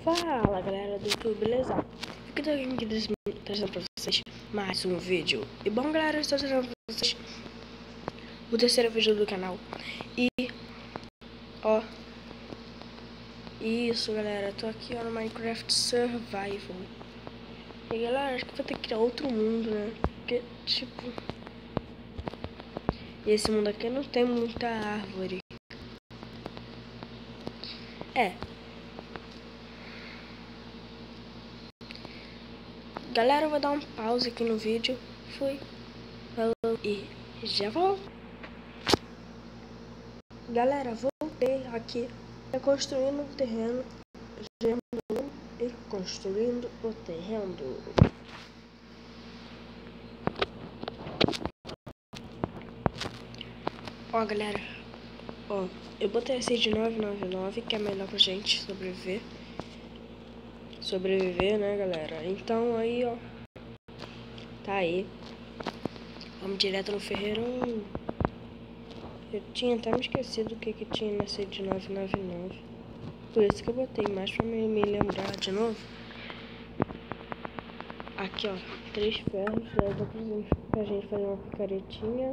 Fala galera do YouTube, beleza? Aqui tô aqui trazendo pra vocês mais um vídeo. E bom galera, estou trazendo pra vocês o terceiro vídeo do canal. E ó, isso galera, tô aqui ó, no Minecraft Survival. E galera, acho que vou ter que criar outro mundo, né? Porque tipo, esse mundo aqui não tem muita árvore. Galera, eu vou dar um pause aqui no vídeo. Fui, falou e já vou. Galera, voltei aqui construindo o terreno. E construindo o terreno. Ó galera, ó, eu botei esse de 999, que é melhor pra gente sobreviver, né galera? Então aí ó, tá aí, vamos direto no ferreirão. Eu tinha até me esquecido o que tinha nesse de 999, por isso que eu botei mais pra me lembrar de novo. Aqui ó, 3 ferros, já dá pra gente fazer uma picaretinha.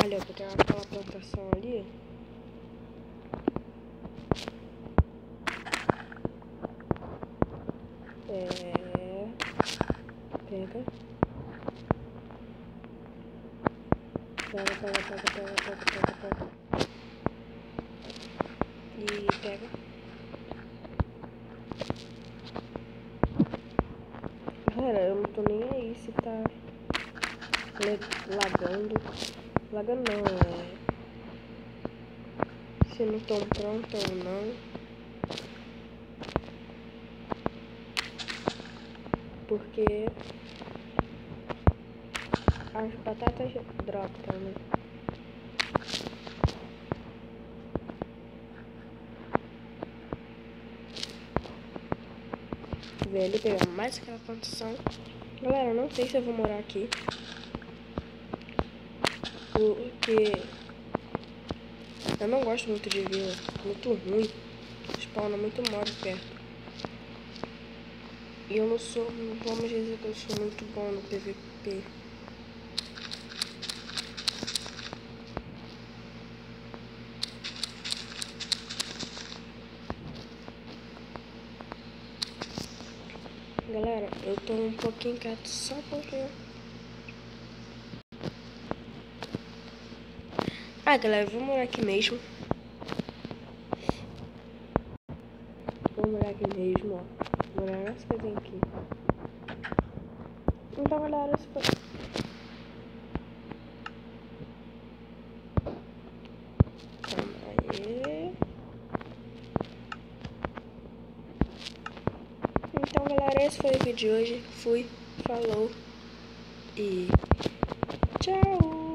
Olha, eu tenho aquela plantação ali. Pega. Pega. E pega. Galera, eu não tô nem aí se tá lagando. Lagando não, se não tão pronto ou não. Porque as batatas dropam, né? Vem ali pegar mais aquela plantação. Galera, eu não sei se eu vou morar aqui, porque eu não gosto muito de vila, muito ruim. Spawna muito mob perto. E eu não sou, vamos dizer que eu sou muito bom no PVP. Galera, eu tô um pouquinho quieto só porque... galera, eu vou morar aqui mesmo. Vou morar aqui mesmo, ó. Vou morar nessa casinha aqui. Então, galera, isso foi... Calma aí. Então, galera, esse foi o vídeo de hoje. Fui, falou e tchau!